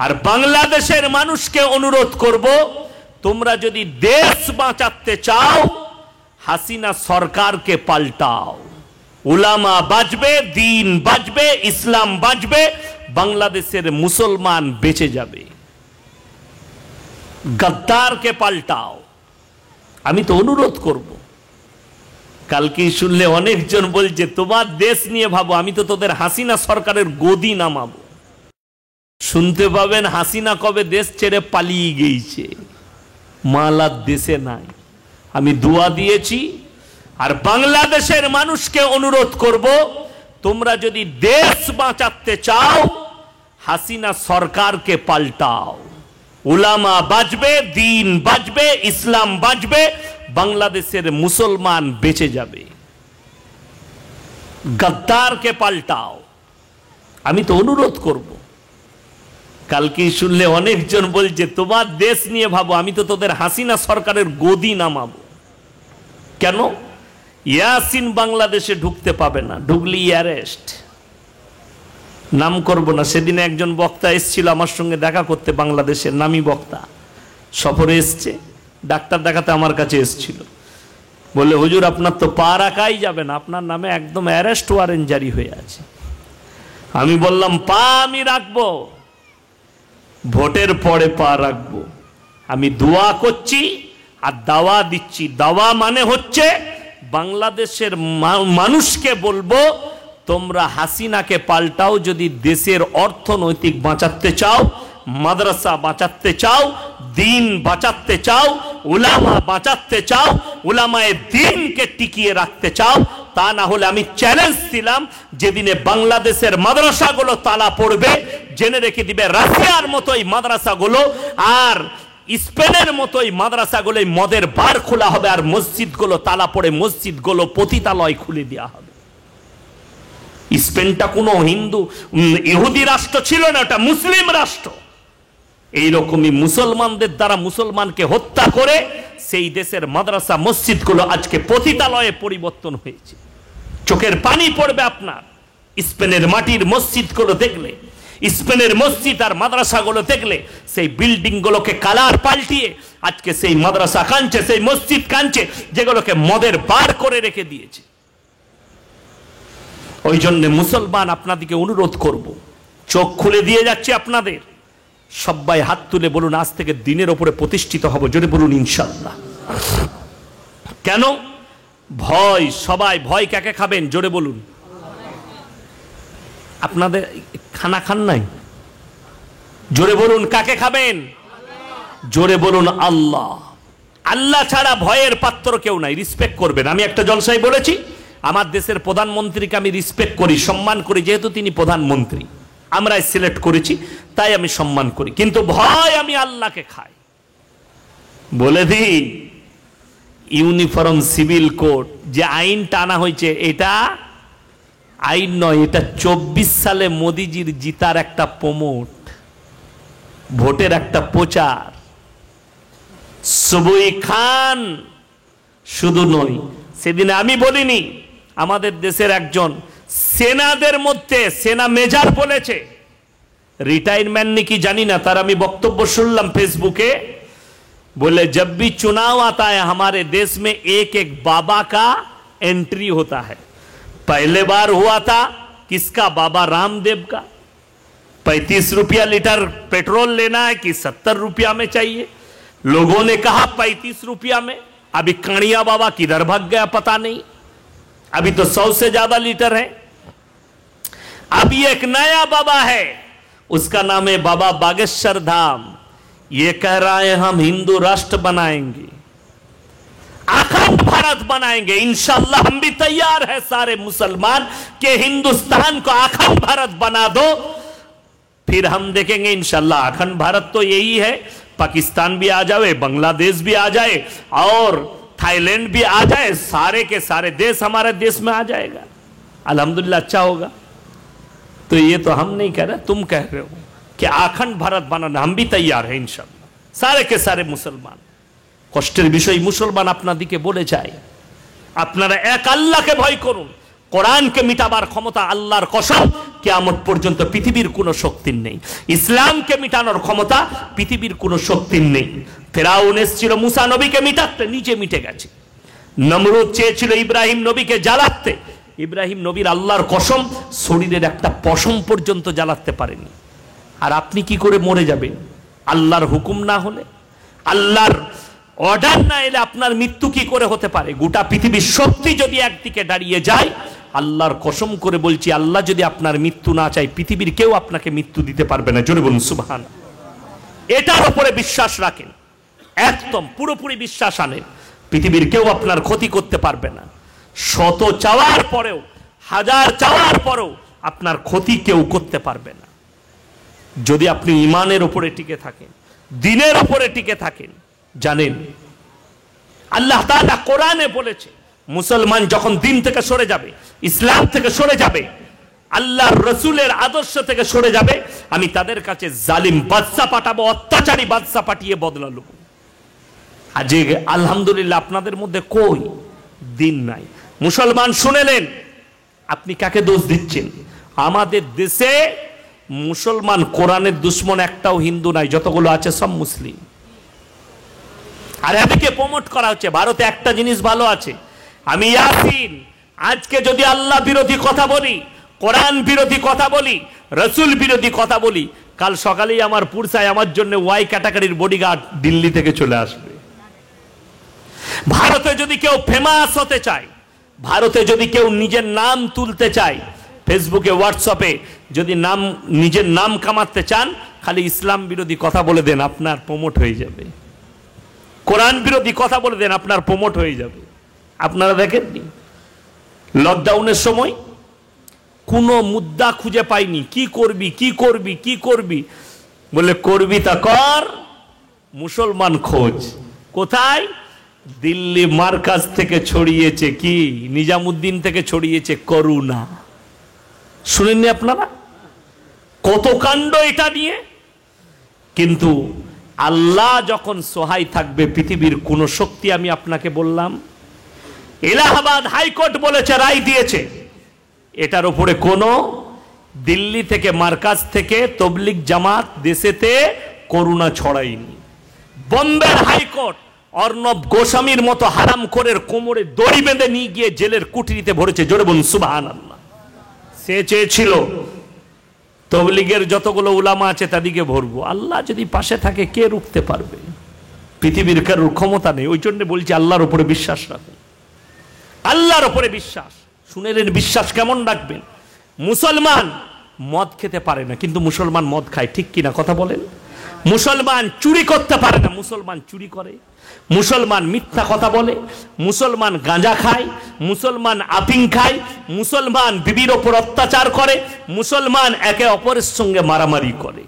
আর বাংলাদেশের মানুষকে অনুরোধ করব, তোমরা যদি দেশ বাঁচাতে চাও হাসিনা সরকারকে পাল্টাও। উলামা বাঁচবে, দিন বাঁচবে, ইসলাম বাঁচবে, বাংলাদেশের মুসলমান বেঁচে যাবে। গদ্দারকে পাল্টাও। আমি তো অনুরোধ করব। কালকে শুনলে অনেকজন বলছে তোমার দেশ নিয়ে ভাবো, আমি তো তোদের হাসিনা সরকারের গদি নামাবো। শুনতে পাবেন হাসিনা কবে দেশ ছেড়ে পালিয়ে গিয়েছে, মালার দেশে নাই। আমি দোয়া দিয়েছি আর বাংলাদেশের মানুষকে অনুরোধ করব, তোমরা যদি দেশ বাঁচাতে চাও হাসিনা সরকারকে পাল্টাও। উলামা বাঁচবে, দিন বাঁচবে, ইসলাম বাঁচবে, বাংলাদেশের মুসলমান বেঁচে যাবে। গদ্দারকে পাল্টাও। আমি তো অনুরোধ করব। কালকে শুনলে অনেকজন বলছে তোমার দেশ নিয়ে ভাবো, আমি তো তোদের হাসিনা সরকারের গদি নামাবো। কেন? ইয়াসিন বাংলাদেশে ঢুকতে পাবে না, ঢুকলি অ্যারেস্ট। নাম করব না, সেদিন একজন বক্তা এসেছিল আমার সঙ্গে দেখা করতে, বাংলাদেশের নামী বক্তা, সফরে এসছে, ডাক্তার দেখাতে আমার কাছে এসেছিল। বলে হুজুর আপনার তো পা রাখাই যাবে না, আপনার নামে একদম অ্যারেস্ট ওয়ারেন্ট জারি হয়ে আছে। আমি বললাম পা আমি রাখবো, ভোটের পরে পা রাখবো। আমি দোয়া করছি আর দাওয়া দিচ্ছি। দাওয়া মানে হচ্ছে বাংলাদেশের মানুষকে বলবো, তোমরা হাসিনাকে পাল্টাও যদি দেশের অর্থনৈতিক বাঁচাতে চাও, মাদ্রাসা বাঁচাতে চাও, দিন বাঁচাতে চাও, উলামা বাঁচাতে চাও, উলামায়ে দিনকে টিকিয়ে রাখতে চাও। তা না হলে আমি চ্যালেঞ্জ দিলাম, যেদিনে বাংলাদেশের মাদ্রাসাগুলো তালা পড়বে, জেনে রেখে দিবে রাশিয়ার মতোই মাদ্রাসাগুলো আর স্পেনের মতোই মাদ্রাসাগুলো মদের বার খোলা হবে, আর মসজিদগুলো তালা পড়ে মসজিদগুলো পতিতালয় খুলে দেওয়া হবে। স্পেনটা কোনো হিন্দু ইহুদি রাষ্ট্র ছিল না, ওটা মুসলিম রাষ্ট্র। এইরকমই মুসলমানদের দ্বারা মুসলমানকে হত্যা করে সেই দেশের মাদ্রাসা মসজিদগুলো আজকে পতিতালয়ে পরিবর্তন হয়েছে। চোখের পানি পড়বে আপনার স্পেনের মাটির মসজিদগুলো দেখলে, স্পেনের মসজিদ আর মাদ্রাসাগুলো দেখলে। সেই বিল্ডিংগুলোকে কালার পাল্টিয়ে আজকে সেই মাদ্রাসা কাঁদছে, সেই মসজিদ কাঁদছে, যেগুলোকে মদের বার করে রেখে দিয়েছে। ওই জন্য মুসলমান আপনাদেরকে অনুরোধ করব, চোখ খুলে দিয়ে যাচ্ছে আপনাদের। সবাই হাত তুলে বলুন আজ থেকে দিনের ওপরে প্রতিষ্ঠিত হব। জোরে বলুন ইনশাআল্লাহ। কেন ভয়? সবাই ভয় কাকে খাবেন? জোরে বলুন। আপনাদের খানা খান নাই? জোরে বলুন কাকে খাবেন? জোরে বলুন আল্লাহ। আল্লাহ ছাড়া ভয়ের পাত্র কেউ নাই। রিসপেক্ট করবেন। আমি একটা জলসায় বলেছি, আমার দেশের প্রধানমন্ত্রীকে আমি রিসপেক্ট করি, সম্মান করি, যেহেতু তিনি প্রধানমন্ত্রী, আমরা সিলেক্ট করেছি, তাই আমি সম্মান করি। কিন্তু ভয় আমি আল্লাহকে খাই। বলে দিই, ইউনিফর্ম সিভিল কোড যে আইনটা আনা হয়েছে, এটা আইন নয়, এটা 24 সালে মোদিজির জিতার একটা প্রমোট, ভোটের একটা প্রচার। সুবুই খান শুধু নয়, সেদিন আমি বলিনি, আমাদের দেশের একজন সেনাদের মধ্যে সেনা মেজর বলেছে, রিটায়ারমেন্ট নাকি জানি না, তার আমি বক্তব্য শুনলাম फेसबुके, बोले जब भी चुनाव आता है हमारे देश में एक एक बाबा का एंट्री होता है। पहले बार हुआ था किसका? बाबा रामदेव का। 35 रुपया लीटर पेट्रोल लेना है कि 70 रुपया में चाहिए। लोगों ने कहा 35 रुपया में। अभी कानिया बाबा किधर भाग गया पता नहीं, अभी तो 100 से ज्यादा लीटर है। अभी एक नया बाबा है, उसका नाम है बाबा बागेश्वर धाम। ये कह रहा है हम हिंदू राष्ट्र बनाएंगे, अखंड भारत बनाएंगे। इंशाअल्लाह हम भी तैयार है सारे मुसलमान के हिंदुस्तान को अखंड भारत बना दो, फिर हम देखेंगे इंशाअल्लाह। अखंड भारत तो यही है, पाकिस्तान भी आ जाए, बांग्लादेश भी आ जाए और थाईलैंड भी आ जाए, सारे के सारे देश हमारे देश में आ जाएगा। अल्हम्दुलिल्लाह, अच्छा होगा। तो ये तो हम नहीं कह रहे, तुम कह रहे हो कि अखंड भारत बनाना, हम भी तैयार हैं इंशाअल्लाह, सारे के सारे मुसलमान। কষ্টের বিষয় মুসলমান আপনাদেরকে বলে যায়, আপনারা এক আল্লাহকে ভয় করুন। কোরআনকে মিটাবার ক্ষমতা আল্লাহর কসম কিয়ামত পর্যন্ত পৃথিবীর কোনো শক্তির নেই। ইসলামকে মিটানোর ক্ষমতা পৃথিবীর কোনো শক্তির নেই। ফেরাউন এসেছিল মুসা নবীকে মিটাতে, নিজে মিটে গেছে। নমরুদ চেয়েছিল ইব্রাহিম নবীকে জ্বালাতে, ইব্রাহিম নবীর আল্লাহর কসম শরীরের একটা পশম পর্যন্ত জ্বালাতে পারেনি। আর আপনি কি করে মরে যাবেন? আল্লাহর হুকুম না হলে, আল্লাহর অর্ডার না এলে আপনার মৃত্যু কি করে হতে পারে? গোটা পৃথিবীর শক্তি যদি একদিকে দাঁড়িয়ে যায়, আল্লাহর কসম করে বলছি, আল্লাহ যদি আপনার মৃত্যু না চায়, পৃথিবীর কেউ আপনাকে মৃত্যু দিতে পারবে না। জোরে বলুন সুবহান। এটার উপরে বিশ্বাস রাখেন, একদম পুরোপুরি বিশ্বাস আনেন, পৃথিবীর কেউ আপনার ক্ষতি করতে পারবে না। শত চাওয়ার পরেও, হাজার চাওয়ার পরেও আপনার ক্ষতি কেউ করতে পারবে না, যদি আপনি ঈমানের উপরে টিকে থাকেন, দ্বীনের উপরে টিকে থাকেন। জানেন আল্লাহ তাআলা কোরআনে বলেছে, মুসলমান যখন দ্বীন থেকে সরে যাবে, ইসলাম থেকে সরে যাবে, আল্লাহর রাসূলের আদর্শ থেকে সরে যাবে, আমি তাদের কাছে জালিম বাদশা পাঠাবো, অত্যাচারী বাদশা পাঠিয়ে বদলা নেব। আজকে আলহামদুলিল্লাহ আপনাদের মধ্যে কই দ্বীন নাই। মুসলমান শুনেলেন, আপনি কাকে দোষ দিচ্ছেন? আমাদের দেশে মুসলমান কোরআনের দুশ্মন একটাও হিন্দু নাই, যতগুলো আছে সব মুসলিম। আর এদিকে প্রমোট করা হচ্ছে। ভারতে একটা জিনিস ভালো আছে, আমি ইয়াসিন আজকে যদি আল্লাহ বিরোধী কথা বলি, কোরআন বিরোধী কথা বলি, রসুল বিরোধী কথা বলি, কাল সকালেই আমার পুরসায় আমার জন্য ওয়াই ক্যাটাগরির বডিগার্ড দিল্লি থেকে চলে আসবে। ভারতে যদি কেউ ফেমাস হতে চায়, ভারতে যদি কেউ নিজের নাম তুলতে চায়, ফেসবুকে হোয়াটসঅ্যাপে যদি নাম, নিজের নাম কামাতে চান, খালি ইসলাম বিরোধী কথা বলে দেন, আপনার প্রমোট হয়ে যাবে। কোরআন বিরোধী কথা বলে দেন, আপনার প্রমোট হয়ে যাবে। আপনারা দেখেননি লকডাউনের সময় কোনো মুদ্রা খুঁজে পাইনি, কি করবি কি করবি কি করবি, বলে করবি তা কর, মুসলমান খোঁজ। কোথায়? দিল্লি মার্কাজ থেকে ছড়িয়েছে কি, নিজামুদ্দিন থেকে ছড়িয়েছে করুণা। শুনেননি আপনারা কত কাণ্ড এটা নিয়ে? কিন্তু আল্লাহ যখন সহায় থাকবে, পৃথিবীর কোন শক্তি, আমি আপনাকে বললাম এলাহাবাদ হাইকোর্ট বলেছে, রায় দিয়েছে, এটার উপরে কোনো দিল্লি থেকে মার্কাজ থেকে তবলিগ জামাত দেশেতে করুণা ছড়ায়নি। বোম্বের হাইকোর্ট অর্ণব গোস্বামীর মতো হারামখোরের কোমরে দড়ি বেঁধে নিয়ে গিয়ে জেলের কুঠরিতে ভরেছে। জোরে বলুন সুবহানাল্লাহ। সে চেয়েছিল তবলিগের যতগুলো উলামা আছে তাদেরকে ভরবো, আল্লাহ যদি পাশে থাকে কে রুখতে পারবে? পৃথিবীর কারোর ক্ষমতা নেই। ওই জন্য বলছি আল্লাহর উপরে বিশ্বাস রাখুন, আল্লাহর উপরে বিশ্বাস। শুনেলেন বিশ্বাস কেমন রাখবেন? মুসলমান মদ খেতে পারে না, কিন্তু মুসলমান মদ খায়, ঠিক কিনা কথা বলেন? মুসলমান চুরি করতে পারে না, মুসলমান চুরি করে। মুসলমান মিথ্যা কথা বলে, মুসলমান গাঁজা খায়, মুসলমান আফিং খায়, মুসলমান বিবির ওপর অত্যাচার করে, মুসলমান একে অপরের সঙ্গে মারামারি করে।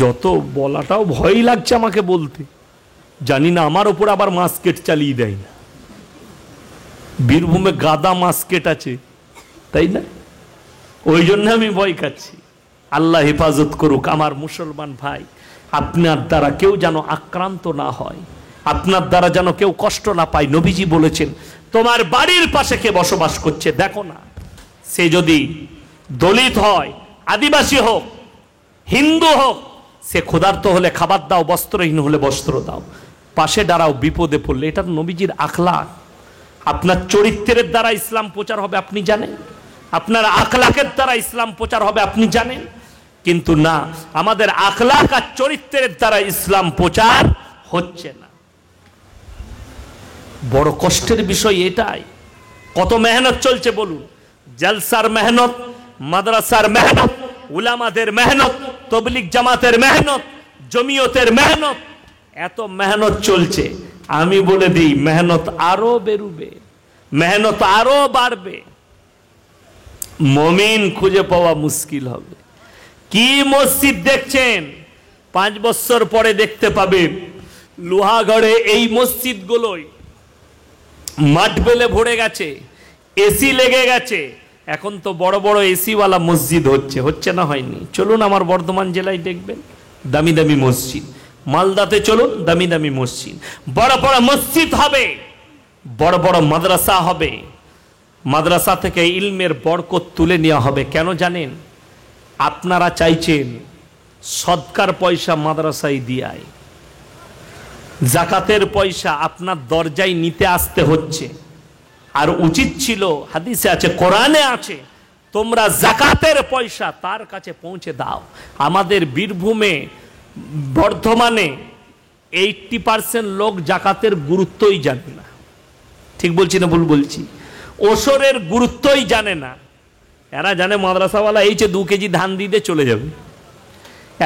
যত বলাটাও ভয় লাগছে আমাকে বলতে, জানি না আমার ওপর আবার মাস্কেট চালিয়ে দেয় না। বীরভূমে গাদা মাস্কেট আছে, তাই না? ওই জন্য আমি ভয় খাচ্ছি। আল্লাহ হেফাজত করুক আমার মুসলমান ভাই। আপনার দ্বারা কেউ যেন আক্রান্ত না হয়, আপনার দ্বারা যেন কেউ কষ্ট না পায়। নবীজি বলেছেন, তোমার বাড়ির পাশে কে বসবাস করছে দেখো না, সে যদি দলিত হয়, আদিবাসী হোক, হিন্দু হোক, সে ক্ষুধার্ত হলে খাবার দাও, বস্ত্রহীন হলে বস্ত্র দাও, পাশে দাঁড়াও বিপদে পড়লে। এটা নবীজির আখলাক। আপনার চরিত্রের দ্বারা ইসলাম প্রচার হবে আপনি জানেন, আপনার আখলাকের দ্বারা ইসলাম প্রচার হবে আপনি জানেন, কিন্তু না, আমাদের আখলাক আর চরিত্রের দ্বারা ইসলাম প্রচার হচ্ছে না। বড় কষ্টের বিষয় এটাই। কত মেহনত চলছে বলুন, জলসার মেহনত, মাদ্রাসার মেহনত, উলামাদের মেহনত, তবলিগ জামাতের মেহনত, জমিয়তের মেহনত, এত মেহনত চলছে। আমি বলে দিই মেহনত আরো বেরুবে, মেহনত আরো বাড়বে, মুমিন খুঁজে পাওয়া মুশকিল হবে। কি মসজিদ দেখছেন, 5 বছর পরে দেখতে পাবেন লোহাগড়ে এই মসজিদগুলোই মাঠবেলে ভরে গেছে, এসি লেগে গেছে। এখন তো বড় বড় এসিওয়ালা মসজিদ হচ্ছে, হচ্ছে না হয়নি? চলুন আমার বর্ধমান জেলায় দেখবেন দামি দামি মসজিদ, মালদাতে চলুন দামি দামি মসজিদ, বড় বড় মসজিদ হবে। বড় বড় মাদ্রাসা হবে, মাদ্রাসা থেকে ইলমের বরকত তুলে নেওয়া হবে। কেন জানেন? আপনারা চাইছেন সদকার পয়সা মাদ্রাসায় দিয়ায়, জাকাতের পয়সা আপনার দরজায় নিতে আসতে হচ্ছে। আর উচিত ছিল, হাদিসে আছে, কোরআনে আছে, তোমরা জাকাতের পয়সা তার কাছে পৌঁছে দাও। আমাদের বীরভূমে, বর্ধমানে 80% লোক জাকাতের গুরুত্বই জানে না। ঠিক বলছি না ভুল বলছি? ওসরের গুরুত্বই জানে না। এরা জানে মাদ্রাসাওয়ালা এইছে 2 কেজি ধান দিয়ে চলে যাবে,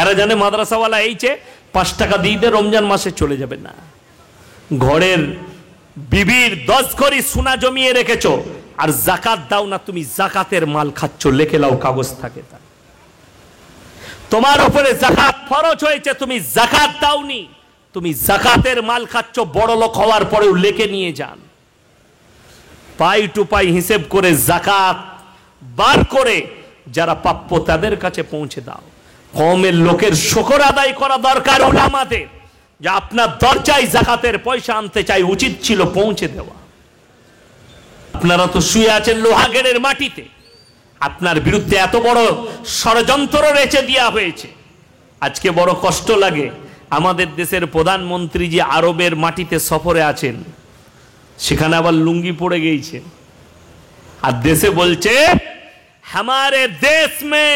এরা জানে মাদ্রাসাওয়ালা এইছে 5 টাকা দিয়ে রমজান মাসে চলে যাবে। না, ঘরের বিবির 10 ঘড়ি সোনা জমিয়ে রেখেছো আর জাকাত দাও না, তুমি জাকাতের মাল খাচ্ছ, লেখে লাও, কাগজ থাকে তা। তোমার উপরে জাকাত ফরজ হয়েছে, তুমি জাকাত দাওনি, তুমি জাকাতের মাল খাচ্ছ। বড় লোক হওয়ার পরেও লেখে নিয়ে যান, পাই টু পাই হিসেব করে জাকাত বার করে যারা প্রাপ্য তাদের কাছে পৌঁছে দাও। কওমের লোকের শুকর আদায় করা দরকার উলামাদের, যে আপনার দরজায় জাকাতের পয়সা আনতে চাই, উচিত ছিল পৌঁছে দেওয়া। আপনারা তো শুয়ে আছেন লোহাগড়ের মাটিতে, আপনার বিরুদ্ধে এত বড় ষড়যন্ত্র রেচে দেওয়া হয়েছে। আজকে বড় কষ্ট লাগে, আমাদের দেশের প্রধানমন্ত্রী যে আরবের মাটিতে সফরে আছেন, সেখানে আবার লুঙ্গি পড়ে গিয়েছে, আর দেশে বলছে हमारे देश में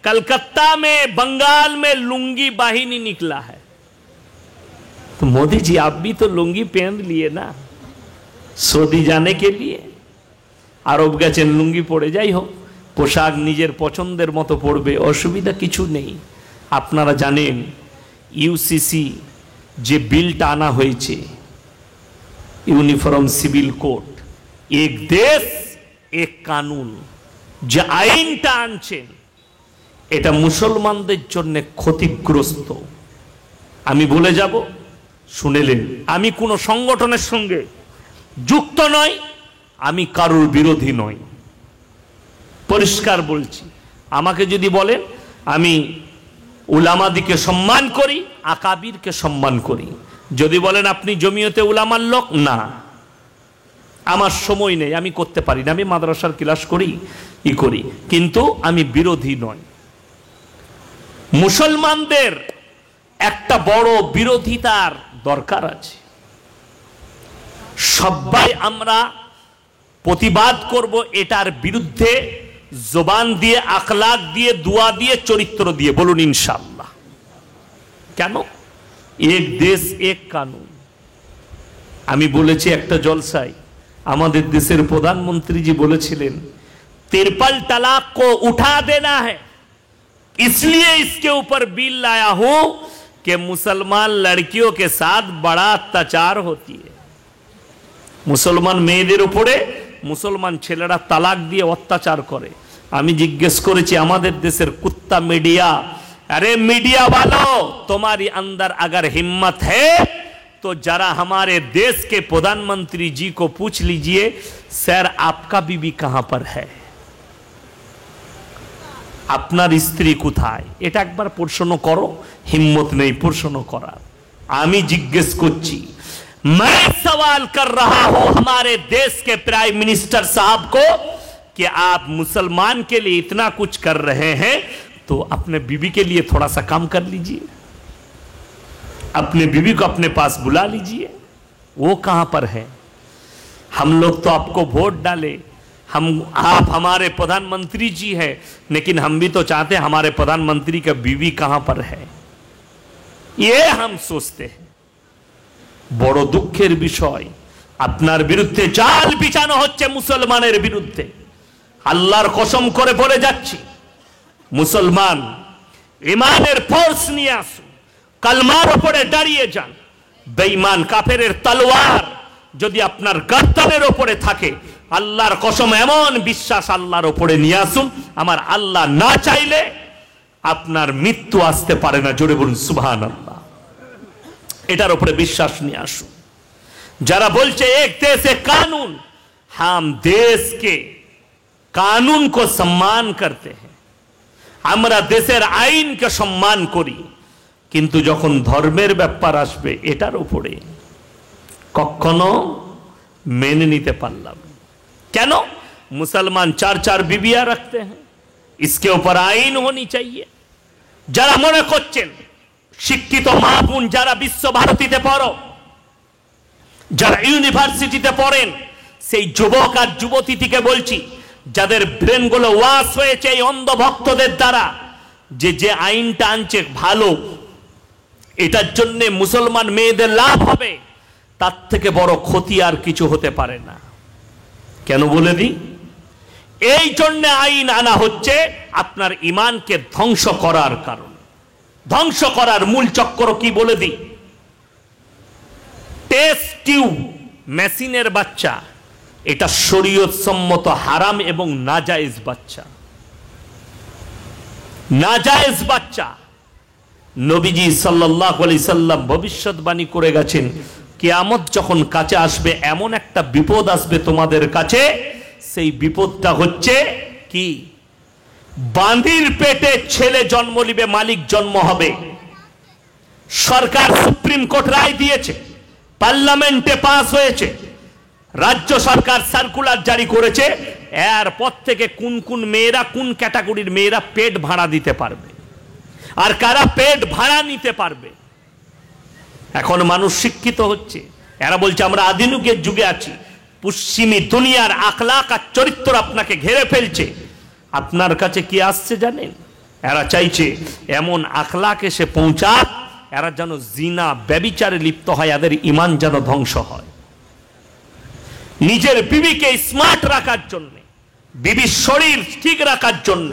कलकत्ता में बंगाल में लुंगी बाहिनी निकला है। तो मोदी जी आप भी तो लुंगी पहन लिए ना सऊदी जाने के लिए। আরব গেছেন লুঙ্গি পড়ে, যাই হোক, পোশাক নিজের পছন্দের মতো পড়বে, অসুবিধা কিছু নেই। আপনারা জানেন ইউসিসি যে বিলটা আনা হয়েছে, ইউনিফর্ম সিভিল কোড, এক দেশ এক কানুন, যে আইনটা আনছেন এটা মুসলমানদের জন্য ক্ষতিগ্রস্ত। আমি বলে যাব, শুনেলেন, আমি কোনো সংগঠনের সঙ্গে যুক্ত নই, আমি কারোর বিরোধী নই, পরিষ্কার বলছি। আমাকে যদি বলেন, আমি উলামাদিকে সম্মান করি, আকাবিরকে সম্মান করি। যদি বলেন আপনি জমিয়তে উলামার লোক, না, আমার সময় নেই, আমি করতে পারি না, আমি মাদ্রাসার ক্লাস করি, করি, কিন্তু আমি বিরোধী নই। মুসলমানদের একটা বড় বিরোধিতার দরকার আছে। সবাই আমরা প্রতিবাদ করব এটার বিরুদ্ধে, জবান দিয়ে, আখলাক দিয়ে, দোয়া দিয়ে, চরিত্র দিয়ে। বলুন ইনশাআল্লাহ। কেন? এক দেশ এক কানুন। আমি বলেছি একটা জলসায়, আমাদের দেশের প্রধানমন্ত্রীজি বলেছিলেন, 53 तलाक को उठा देना है, इसलिए इसके ऊपर बिल लाया हूं कि मुसलमान लड़कियों के साथ बड़ा अत्याचार होती है। मुसलमान মেয়েদের উপরে মুসলমান ছেলেরা তালাক দিয়ে অত্যাচার করে। আমি জিজ্ঞেস করেছি আমাদের দেশের কুত্তা मीडिया, अरे मीडिया वालों, तुम्हारी अंदर अगर हिम्मत है तो जरा हमारे देश के प्रधानमंत्री जी को पूछ लीजिए, सर आपका बीवी कहां पर है, আপনার স্ত্রী কোথায়, এটা একবার প্রশ্ন করো। হিম্মত নেই প্রশ্ন করার। আমি জিজ্ঞেস করছি, मैं सवाल कर रहा हूं हमारे देश के प्राइम मिनिस्टर साहब को कि आप मुसलमान के लिए इतना कुछ कर रहे हैं, तो अपने बीवी के लिए थोड़ा सा काम कर लीजिए, अपने बीवी को अपने पास बुला लीजिए। वो कहां पर है? हम लोग तो आपको वोट डाले, आप हमारे प्रधानमंत्री जी हैं, लेकिन हम भी तो चाहते हैं हमारे प्रधानमंत्री का बीवी कहां पर है, ये हम सोचते हैं। বড় দুঃখের বিষয়, আপনার বিরুদ্ধে জাল বিছানো হচ্ছে মুসলমানের বিরুদ্ধে। আল্লাহর কসম করে বলে যাচ্ছি, মুসলমান ইমানের ফোর্স নিয়ে আসুন, কালমার উপরে দাঁড়িয়ে যান। বেঈমান কাফেরের তলোয়ার যদি আপনার গর্দনের উপরে থাকে, আল্লাহর কসম এমন বিশ্বাস আল্লাহর উপরে নিয়ে আসুন, আমার আল্লাহ না চাইলে আপনার মৃত্যু আসতে পারে না। জোরে বলুন সুবহানাল্লাহ। এটার উপরে বিশ্বাস নিয়ে আসুন। যারা বলছে এক দেশ এক কানুন, हम देश के कानून को सम्मान करते हैं, আমরা দেশের আইনকে সম্মান করি, কিন্তু যখন ধর্মের ব্যাপার আসবে এটার উপরে কখনো মেনে নিতে পারলাম না। কেন? মুসলমান 4 बीवियां रखते हैं, इसके ऊपर आईन होनी चाहिए। যারা মনে করছেন শিক্ষিত মা বোন যারা বিশ্বভারতীতে পড়ো, যারা ইউনিভার্সিটিতে পড়েন, সেই যুবক আর যুবতীটিকে বলছি যাদের ব্রেনগুলো ওয়াশ হয়েছে এই অন্ধভক্তদের দ্বারা, যে আইনটা আনছে ভালো, এটার জন্য মুসলমান মেয়েদের লাভ হবে, তার থেকে বড় ক্ষতি আর কিছু হতে পারে না। কেন বলে দিই? এই জন্য আইন আনা হচ্ছে আপনার ইমানকে ধ্বংস করার কারণ। ধ্বংস করার মূল চক্র কি বলে দিই? টেস্ট টিউব মেশিনের বাচ্চা, এটা শরীয়ত সম্মত হারাম এবং নাজায়েজ বাচ্চা। নাজায়েজ বাচ্চা নবীজি সাল্লাল্লাহু আলাইহি সাল্লাম ভবিষ্যৎবাণী করে গেছেন, কিয়ামত যখন কাছে আসবে এমন একটা বিপদ আসবে তোমাদের কাছে, সেই বিপদটা হচ্ছে কি? বাঁধির পেটে ছেলে জন্ম নিবে, মালিক জন্ম হবে। সরকার সুপ্রিম কোর্ট রায় দিয়েছে, পার্লামেন্টে পাস হয়েছে, রাজ্য সরকার সার্কুলার জারি করেছে, এরপর থেকে কোন কোন মেয়েরা, কোন ক্যাটাগরির মেয়েরা পেট ভাড়া দিতে পারবে আর কারা পেট ভাড়া নিতে পারবে। এখন মানুষ শিক্ষিত হচ্ছে, এরা বলছে আমরা আধুনিকের যুগে আছি, পশ্চিমী দুনিয়ার আখলাক আর চরিত্র আপনাকে ঘেরে ফেলছে। আপনার কাছে কি আসছে জানেন? এরা চাইছে এমন আখলাক এসে পৌঁছাক, এরা যেন জিনা ব্যভিচারে লিপ্ত হয়, এদের ইমান যেন ধ্বংস হয়। নিজের বিবিকে স্মার্ট রাখার জন্য, বিবির শরীর ঠিক রাখার জন্য